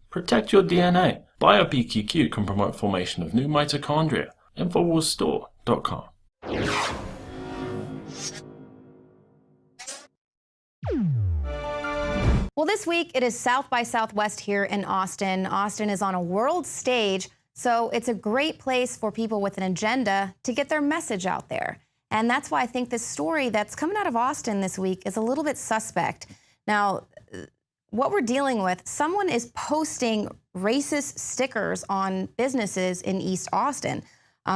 Protect your DNA. BioPQQ can promote formation of new mitochondria. Infowarsstore.com. Well, this week it is South by Southwest here in Austin. Austin is on a world stage, so it's a great place for people with an agenda to get their message out there. And that's why I think this story that's coming out of Austin this week is a little bit suspect. Now, what we're dealing with, someone is posting racist stickers on businesses in East Austin.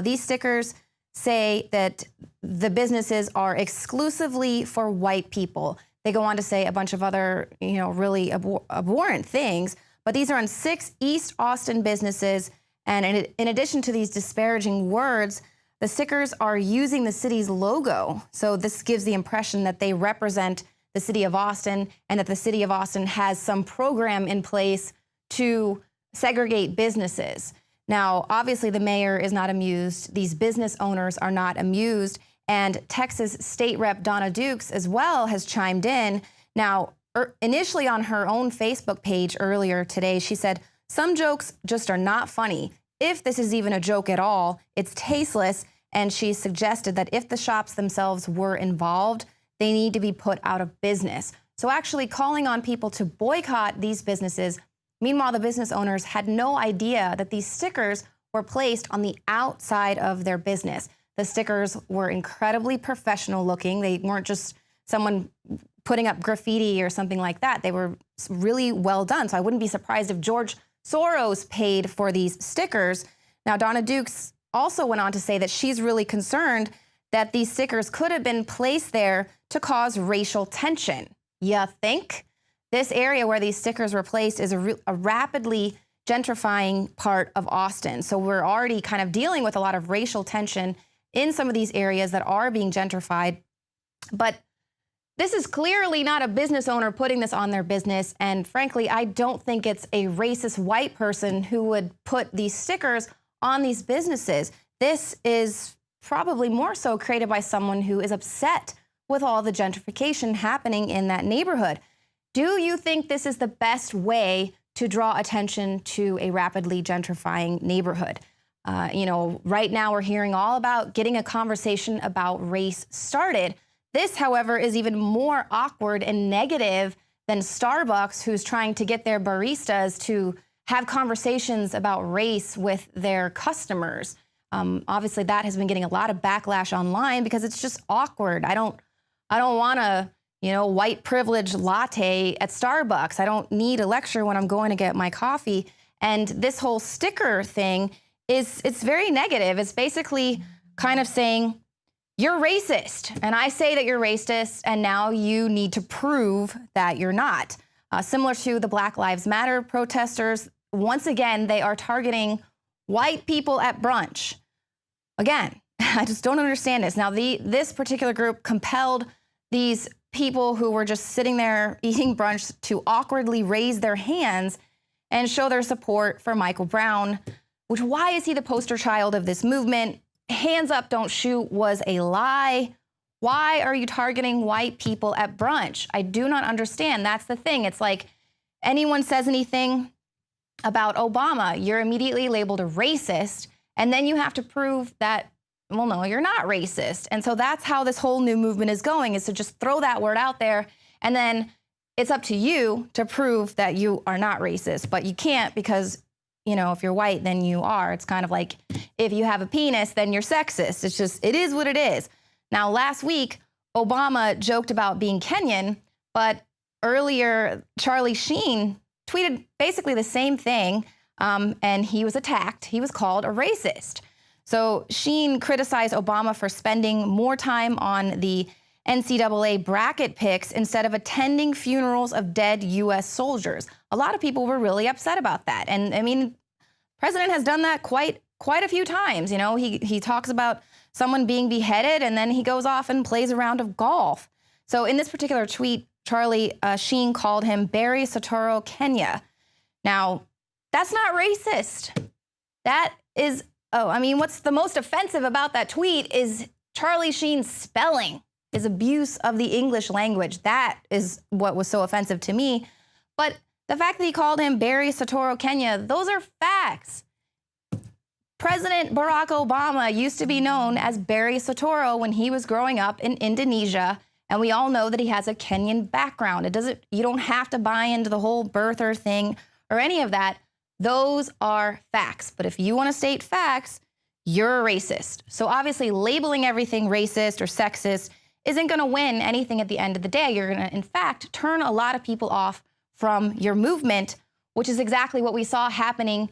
These stickers say that the businesses are exclusively for white people. They go on to say a bunch of other, really abhorrent things, but these are on 6 East Austin businesses. And in addition to these disparaging words, the stickers are using the city's logo. So this gives the impression that they represent the city of Austin and that the city of Austin has some program in place to segregate businesses. Now, obviously, the mayor is not amused. These business owners are not amused. And Texas State Rep Dawnna Dukes as well has chimed in. Now, initially on her own Facebook page earlier today, she said, "Some jokes just are not funny. If this is even a joke at all, it's tasteless." And she suggested that if the shops themselves were involved, they need to be put out of business. So actually calling on people to boycott these businesses. Meanwhile, the business owners had no idea that these stickers were placed on the outside of their business. The stickers were incredibly professional looking. They weren't just someone putting up graffiti or something like that. They were really well done. So I wouldn't be surprised if George Soros paid for these stickers. Now, Dawnna Dukes also went on to say that she's really concerned that these stickers could have been placed there to cause racial tension. You think? This area where these stickers were placed is a rapidly gentrifying part of Austin. So we're already kind of dealing with a lot of racial tension in some of these areas that are being gentrified. But this is clearly not a business owner putting this on their business. And frankly, I don't think it's a racist white person who would put these stickers on these businesses. This is probably more so created by someone who is upset with all the gentrification happening in that neighborhood. Do you think this is the best way to draw attention to a rapidly gentrifying neighborhood? Right now we're hearing all about getting a conversation about race started. This, however, is even more awkward and negative than Starbucks, who's trying to get their baristas to have conversations about race with their customers. Obviously, that has been getting a lot of backlash online because it's just awkward. I don't want a white privilege latte at Starbucks. I don't need a lecture when I'm going to get my coffee. And this whole sticker thing it's very negative. It's basically kind of saying, you're racist, and I say that you're racist, and now you need to prove that you're not. Similar to the Black Lives Matter protesters, once again, they are targeting white people at brunch. Again, I just don't understand this. Now, this particular group compelled these people who were just sitting there eating brunch to awkwardly raise their hands and show their support for Michael Brown, which why is he the poster child of this movement? Hands up, don't shoot was a lie. Why are you targeting white people at brunch? I do not understand. That's the thing. It's like anyone says anything about Obama, you're immediately labeled a racist, and then you have to prove that, well, no, you're not racist. And so that's how this whole new movement is going, is to just throw that word out there, and then it's up to you to prove that you are not racist. But you can't because, if you're white, then you are. It's kind of like if you have a penis, then you're sexist. It is what it is. Now, last week, Obama joked about being Kenyan, but earlier, Charlie Sheen tweeted basically the same thing, and he was attacked. He was called a racist. So Sheen criticized Obama for spending more time on the NCAA bracket picks instead of attending funerals of dead U.S. soldiers. A lot of people were really upset about that. And I mean, President has done that quite a few times. He talks about someone being beheaded, and then he goes off and plays a round of golf. So in this particular tweet, Charlie Sheen called him Barry Soetoro Kenya. Now, that's not racist. That is, what's the most offensive about that tweet is Charlie Sheen's spelling, his abuse of the English language. That is what was so offensive to me. But The fact that he called him Barry Soetoro Kenya, those are facts. President Barack Obama used to be known as Barry Soetoro when he was growing up in Indonesia, and we all know that he has a Kenyan background. You don't have to buy into the whole birther thing or any of that. Those are facts. But if you want to state facts, you're a racist. So obviously labeling everything racist or sexist isn't going to win anything at the end of the day. You're going to, in fact, turn a lot of people off from your movement, which is exactly what we saw happening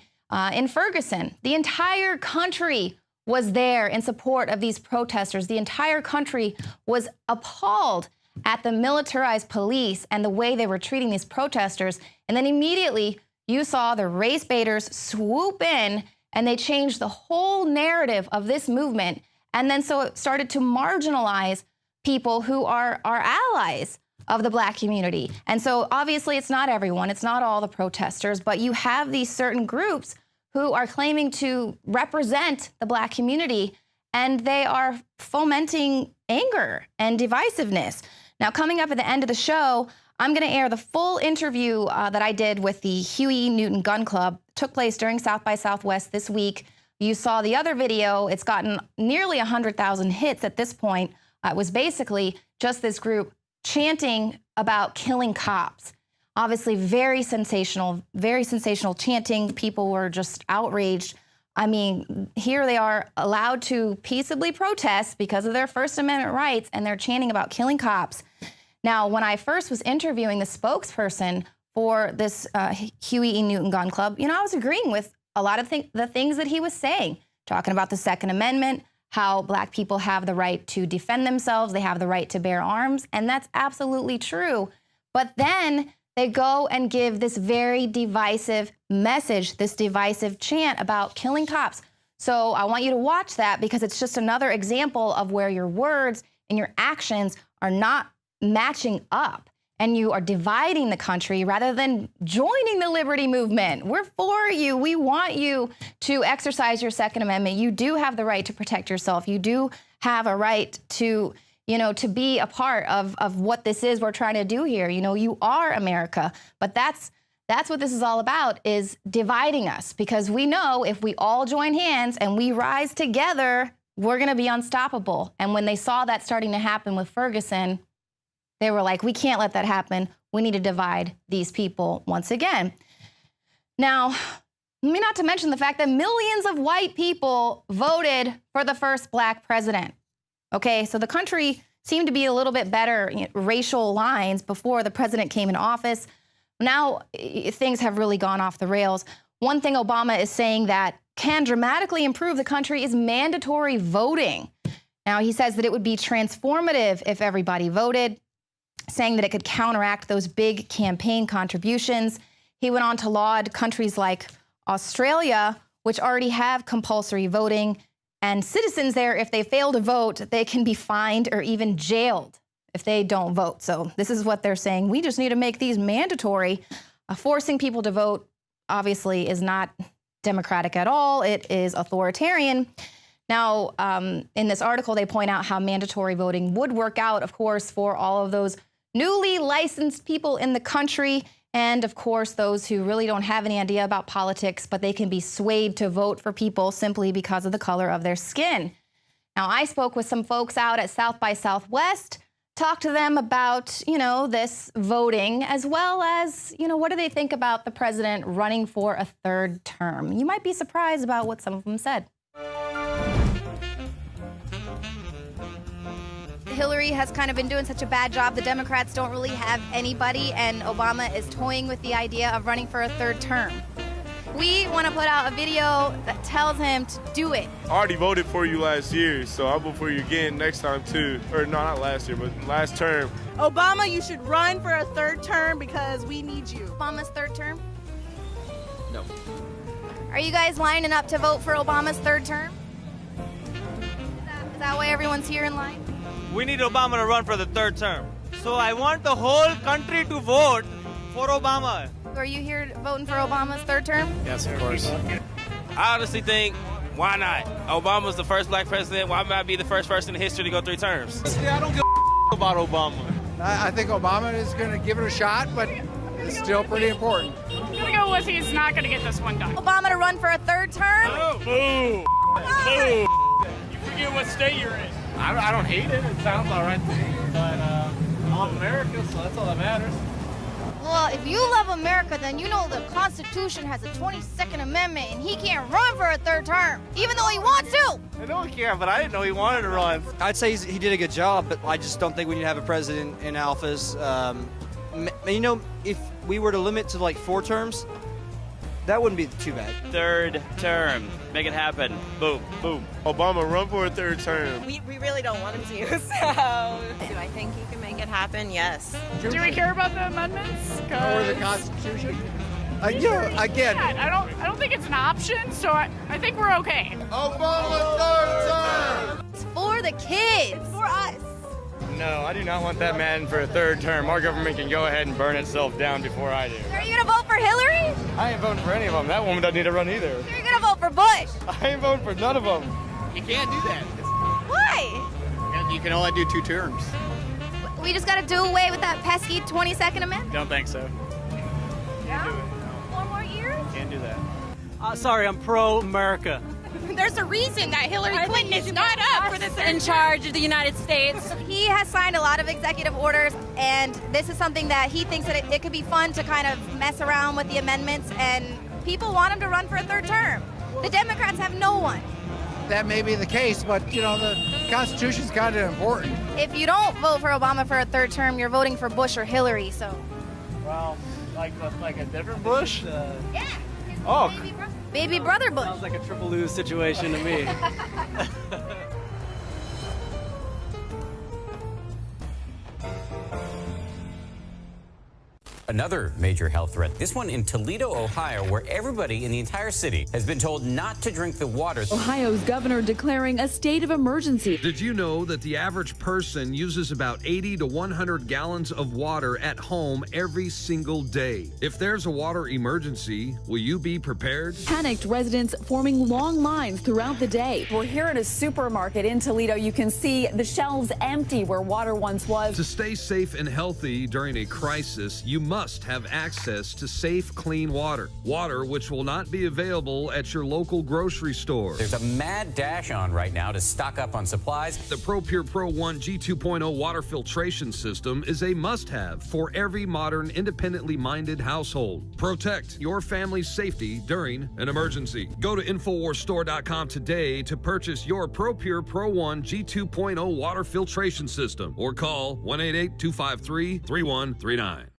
in Ferguson. The entire country was there in support of these protesters. The entire country was appalled at the militarized police and the way they were treating these protesters. And then immediately you saw the race baiters swoop in and they changed the whole narrative of this movement. And then so it started to marginalize people who are allies of the Black community. And so obviously it's not everyone, it's not all the protesters, but you have these certain groups who are claiming to represent the Black community, and they are fomenting anger and divisiveness. Now, coming up at the end of the show, I'm going to air the full interview that I did with the Huey Newton Gun Club. It took place during South by Southwest this week. You saw the other video. It's gotten nearly 100,000 hits at this point. It was basically just this group chanting about killing cops. Obviously very sensational chanting. People were just outraged. I mean, here they are allowed to peaceably protest because of their First Amendment rights, and they're chanting about killing cops. Now, when I first was interviewing the spokesperson for this Huey E. Newton Gun Club, I was agreeing with a lot of the things that he was saying, talking about the Second Amendment, how Black people have the right to defend themselves, they have the right to bear arms, and that's absolutely true. But then they go and give this very divisive message, this divisive chant about killing cops. So I want you to watch that because it's just another example of where your words and your actions are not matching up, and you are dividing the country rather than joining the liberty movement. We're for you. We want you to exercise your Second Amendment. You do have the right to protect yourself. You do have a right to, to be a part of what this is we're trying to do here. You are America. But that's what this is all about, is dividing us, because we know if we all join hands and we rise together, we're going to be unstoppable. And when they saw that starting to happen with Ferguson, they were like, we can't let that happen. We need to divide these people once again. Now, not to mention the fact that millions of white people voted for the first Black president. Okay, so the country seemed to be a little bit better, racial lines before the president came in office. Now things have really gone off the rails. One thing Obama is saying that can dramatically improve the country is mandatory voting. Now, he says that it would be transformative if everybody voted, saying that it could counteract those big campaign contributions. He went on to laud countries like Australia, which already have compulsory voting, and citizens there, if they fail to vote, they can be fined or even jailed if they don't vote. So this is what they're saying. We just need to make these mandatory. Forcing people to vote, obviously, is not democratic at all. It is authoritarian. Now, in this article, they point out how mandatory voting would work out, of course, for all of those newly licensed people in the country, and of course those who really don't have any idea about politics, but they can be swayed to vote for people simply because of the color of their skin. Now, I spoke with some folks out at South by Southwest, talked to them about, this voting, as well as, what do they think about the president running for a third term? You might be surprised about what some of them said. Hillary has kind of been doing such a bad job. The Democrats don't really have anybody, and Obama is toying with the idea of running for a third term. We want to put out a video that tells him to do it. I already voted for you last year, so I'll vote for you again next time too. Or no, not last year, but last term. Obama, you should run for a third term because we need you. Obama's third term? No. Are you guys lining up to vote for Obama's third term? Is that why everyone's here in line? We need Obama to run for the third term. So I want the whole country to vote for Obama. Are you here voting for Obama's third term? Yes, of course. I honestly think, why not? Obama's the first Black president. Why not be the first person in history to go 3 terms? I don't give a about Obama. I think Obama is going to give it a shot, but is still pretty important. I'm gonna go with he's not gonna get this one done. Obama to run for a third term? Boo! Boo! You forget what state you're in. I don't hate it. It sounds all right to me. But I love America, so that's all that matters. Well, if you love America, then you know the Constitution has a 22nd Amendment, and he can't run for a third term, even though he wants to. I don't care, but I didn't know he wanted to run. I'd say he did a good job, but I just don't think we need to have a president in office. You know, if we were to limit to like 4 terms, that wouldn't be too bad. Third term. Make it happen. Boom. Boom. Obama, run for a third term. We really don't want him to, so. Do I think he can make it happen? Yes. Do we care about the amendments? Or the Constitution? Yeah, again. I don't think it's an option, so I think we're okay. Obama third term! It's for the kids. For us. No, I do not want that man for a third term. Our government can go ahead and burn itself down before I do. Are you gonna vote for Hillary? I ain't voting for any of them. That woman doesn't need to run either. You're gonna vote for Bush? I ain't voting for none of them. You can't do that. Why? You can only do 2 terms. We just gotta do away with that pesky 22nd Amendment? Don't think so. Yeah? 4 more years? Can't do that. Sorry, I'm pro-America. There's a reason that Hillary Clinton is not up for the third in charge of the United States. He has signed a lot of executive orders, and this is something that he thinks that it could be fun to kind of mess around with the amendments, and people want him to run for a third term. The Democrats have no one. That may be the case, but, you know, the Constitution's kind of important. If you don't vote for Obama for a third term, you're voting for Bush or Hillary, so. Well, like a different Bush? Yeah. Oh. Baby brother Bush. Sounds like a triple lose situation to me. Another major health threat, this one in Toledo, Ohio, where everybody in the entire city has been told not to drink the water. Ohio's governor declaring a state of emergency. Did you know that the average person uses about 80 to 100 gallons of water at home every single day? If there's a water emergency, will you be prepared? Panicked residents forming long lines throughout the day. We're here at a supermarket in Toledo. You can see the shelves empty where water once was. To stay safe and healthy during a crisis, you must have access to safe, clean water. Water which will not be available at your local grocery store. There's a mad dash on right now to stock up on supplies. The ProPure Pro 1 G2.0 water filtration system is a must-have for every modern, independently minded household. Protect your family's safety during an emergency. Go to InfoWarsStore.com today to purchase your ProPure Pro 1 G2.0 water filtration system or call 1-888-253-3139.